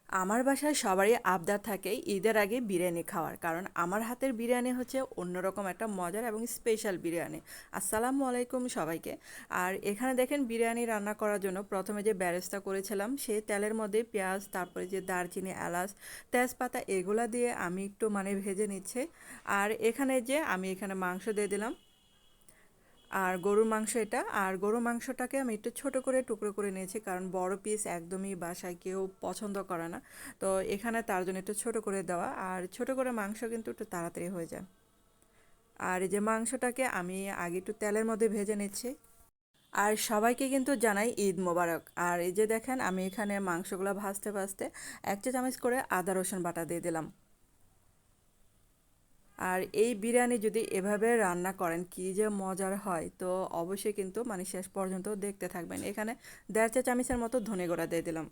আমার বাসায় সবারই আবদার থাকে ঈদের আগে বিরিয়ানি খাওয়ার, কারণ আমার হাতের বিরিয়ানি হচ্ছে অন্যরকম একটা মজার এবং স্পেশাল বিরিয়ানি। আসসালামু আলাইকুম সবাইকে। আর এখানে দেখেন বিরিয়ানি রান্না করার জন্য প্রথমে যে বেরেস্তা করেছিলাম সেই তেলের মধ্যে পেঁয়াজ, তারপরে যে দারচিনি, এলাচ, তেজপাতা এগুলা দিয়ে আমি একটু ভেজে নিচ্ছি। আর এখানে মাংস দিয়ে দিলাম, আর গরুর মাংস এটা। আর গরুর মাংসটাকে আমি একটু ছোট করে টুকরো করে নিয়েছি, কারণ বড় পিস একদমই বাসায় কেউ পছন্দ করে না। তো এখানে তার জন্য একটু ছোট করে দেওয়া, আর ছোট করে মাংস কিন্তু একটু তাড়াতাড়ি হয়ে যায়। আর এই যে মাংসটাকে আমি আগে একটু তেলের মধ্যে ভেজে নিচ্ছি। আর সবাইকে কিন্তু জানাই ঈদ মোবারক। আর এই যে দেখেন আমি এখানে মাংসগুলো ভাজতে ভাজতে 1 চা চামচ করে আদা রসুন বাটা দিয়ে দিলাম। আর এই বিরিয়ানি যদি এভাবে রান্না করেন কি যে মজার হয়, তো অবশ্যই কিন্তু শেষ পর্যন্ত দেখতে থাকবেন। এখানে 1.5 চা চামচের মতো ধনে গুঁড়া দিয়ে দিলাম।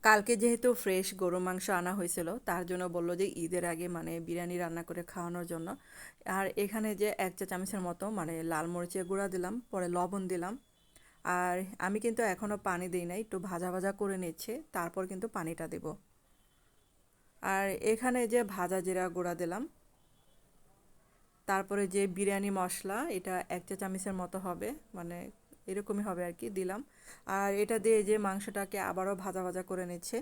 কালকে যেহেতু ফ্রেশ গরু মাংস আনা হয়েছিল, তার জন্য বললো যে ঈদের আগে বিরিয়ানি রান্না করে খাওয়ানোর জন্য। আর এখানে যে 1 চা চামচের মতো লাল মরিচের গুঁড়া দিলাম, পরে লবণ দিলাম। আর আমি কিন্তু এখনও পানি দিই নাই, একটু ভাজা ভাজা করে নিচ্ছি, তারপর কিন্তু পানিটা দেব। আর এখানে যে ভাজা জিরা গুঁড়া দিলাম, তারপরে যে বিরিয়ানি মশলা এটা 1 চা চামচের মতো হবে, মানে এরকমই হবে আর কি, দিলাম। আর এটা দিয়ে যে মাংসটাকে আবারও ভাজা ভাজা করে নিচ্ছে।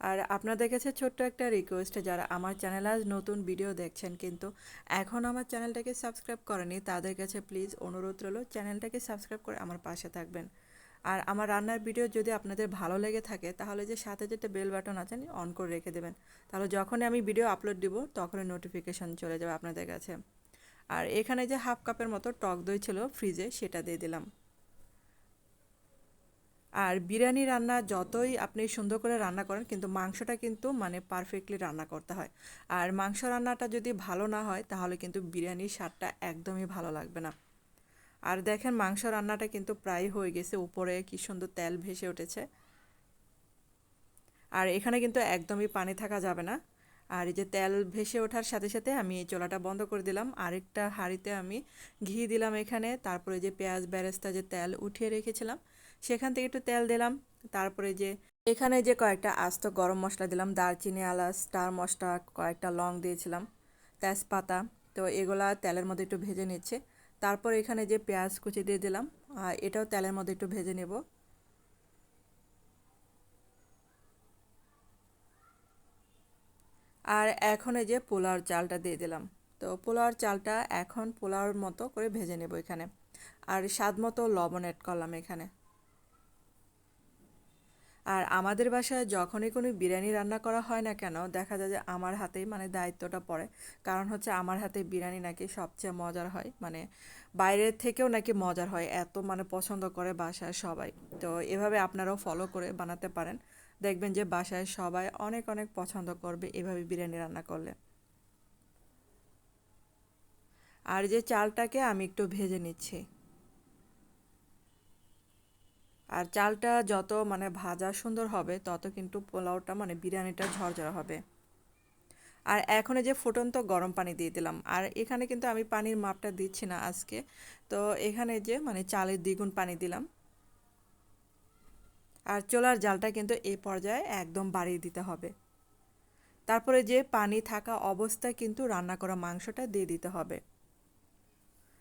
আর আপনাদের কাছে ছোট্ট একটা রিকোয়েস্ট, যারা আমার চ্যানেলে আজ নতুন ভিডিও দেখছেন কিন্তু এখন আমার চ্যানেলটাকে সাবস্ক্রাইব করেনি, তাদের কাছে প্লিজ অনুরোধ রইল চ্যানেলটাকে সাবস্ক্রাইব করে আমার পাশে থাকবেন। আর আমার রান্নার ভিডিও যদি আপনাদের ভালো লেগে থাকে, তাহলে যে সাথে যেটা বেল বাটন আছে অন করে রেখে দেবেন, তাহলে যখনই আমি ভিডিও আপলোড দিব তখনই নোটিফিকেশন চলে যাবে আপনাদের কাছে। আর এখানে যে হাফ কাপের মতো টক দই ছিল ফ্রিজে, সেটা দিয়ে দিলাম। আর বিরিয়ানি রান্না যতই আপনি সুন্দর করে রান্না করেন, কিন্তু মাংসটা কিন্তু পারফেক্টলি রান্না করতে হয়। আর মাংস রান্নাটা যদি ভালো না হয়, তাহলে কিন্তু বিরিয়ানির স্বাদটা একদমই ভালো লাগবে না। আর দেখেন মাংস রান্নাটা কিন্তু প্রায় হয়ে গেছে, উপরে কি সুন্দর তেল ভেসে উঠেছে। আর এখানে কিন্তু একদমই পানি থাকা যাবে না। আর এই যে তেল ভেসে ওঠার সাথে সাথে আমি এই চুলাটা বন্ধ করে দিলাম, আরেকটা হাঁড়িতে আমি ঘি দিলাম এখানে, তারপরে যে পেঁয়াজ বেরেস্তা যে তেল উঠিয়ে রেখেছিলাম সেখান থেকে একটু তেল দিলাম। তারপরে যে এখানে যে কয়েকটা আস্ত গরম মশলা দিলাম, দারচিনি, এলাচ, স্টার মশলা, কয়েকটা লং দিয়েছিলাম, তেজপাতা। তো এগুলা তেলের মধ্যে একটু ভেজে নিচ্ছে। তারপর এখানে যে পেঁয়াজ কুচি দিয়ে দিলাম, আর এটাও তেলের মধ্যে একটু ভেজে নেব। আর এখন এই যে পোলাওর চালটা দিয়ে দিলাম। তো পোলাওর চালটা এখন পোলাওর মতো করে ভেজে নেব এখানে। আর স্বাদ মতো লবণ অ্যাড করলাম এখানে। আর আমাদের বাসায় যখনই কোনো বিরিয়ানি রান্না করা হয় না কেন, দেখা যায় যে আমার হাতেই দায়িত্বটা পড়ে। কারণ হচ্ছে আমার হাতে বিরিয়ানি নাকি সবচেয়ে মজার হয়, বাইরের থেকেও নাকি মজার হয়, এত পছন্দ করে বাসায় সবাই। তো এভাবে আপনারাও ফলো করে বানাতে পারেন, দেখবেন যে বাসায় সবাই অনেক অনেক পছন্দ করবে এভাবে বিরিয়ানি রান্না করলে। আর যে চালটাকে আমি একটু ভেজে নিচ্ছি। আর চালটা যত ভাজা সুন্দর হবে, তত কিন্তু পোলাওটা বিরিয়ানিটা ঝরঝরা হবে। আর এখন এই যে ফুটন্ত গরম পানি দিয়ে দিলাম, আর এখানে কিন্তু আমি পানির মাপটা দিচ্ছি না আজকে। তো এখানে যে চালের দ্বিগুণ পানি দিলাম। আর চুলার জালটা কিন্তু এই পর্যায়ে একদম বাড়িয়ে দিতে হবে। তারপরে যে পানি থাকা অবস্থায় কিন্তু রান্না করা মাংসটা দিয়ে দিতে হবে।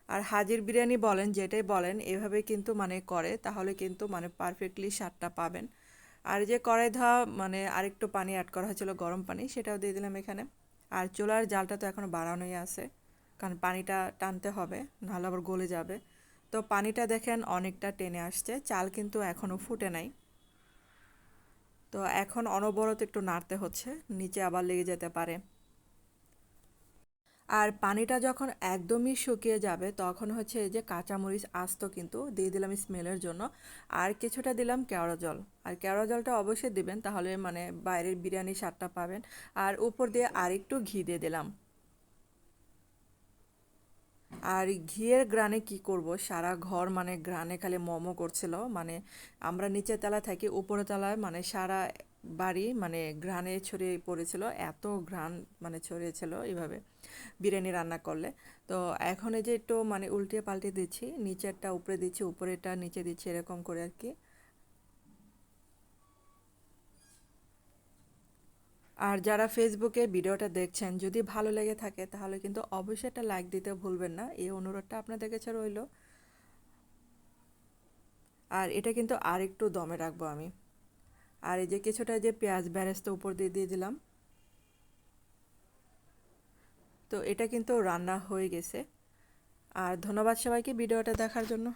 আর হাজির বিরিয়ানি বলেন যেটাই বলেন, এভাবে কিন্তু করে তাহলে কিন্তু পারফেক্টলি স্বাদটা পাবেন। আর যে কড়াই ধোয়া আরেকটু পানি অ্যাড করা হয়েছিল, গরম পানি, সেটাও দিয়ে দিলাম এখানে। আর চুলার জালটা তো এখনও বাড়ানোই আছে, কারণ পানিটা টানতে হবে, নাহলে আবার গলে যাবে। তো পানিটা দেখেন অনেকটা টেনে আসছে, চাল কিন্তু এখনও ফুটে নাই। তো এখন অনবরত একটু নাড়তে হচ্ছে, নিচে আবার লেগে যেতে পারে। আর পানিটা যখন একদমই শুকিয়ে যাবে, তখন হচ্ছে এই যে কাঁচামরিচ আস্ত কিন্তু দিয়ে দিলাম স্মেলের জন্য। আর কিছুটা দিলাম কেওড়া জল। আর কেওড়া জলটা অবশ্যই দিবেন, তাহলে বাইরের বিরিয়ানির স্বাদটা পাবেন। আর উপর দিয়ে আরেকটু ঘি দিয়ে দিলাম। আর ঘিয়ের গ্রানে কি করব, সারা ঘর গ্রানে খালি মোমো করছিল। আমরা নিচের তলায় থাকি, উপরের তলায় সারা বাড়ি ঘ্রাণে ছড়িয়ে পড়েছিল, এত ঘ্রাণ ছড়িয়েছিল এইভাবে বিরিয়ানি রান্না করলে। তো এখন এই যে একটু উল্টে পাল্টে দিচ্ছি, নিচেরটা উপরে দিচ্ছি, উপরেরটা নিচে দিচ্ছি, এরকম করে আর কি। আর যারা ফেসবুকে ভিডিওটা দেখছেন যদি ভালো লেগে থাকে তাহলে কিন্তু অবশ্যই একটা লাইক দিতে ভুলবেন না, এই অনুরোধটা আপনাদের কাছে রইল। আর এটা কিন্তু আর একটু দমে রাখবো আমি। আর এই যে কিছুটা যে পেঁয়াজ বেরেস্তা উপর দিয়ে দিয়ে দিলাম। তো এটা কিন্তু রান্না হয়ে গেছে। আর ধন্যবাদ সবাইকে ভিডিওটা দেখার জন্য।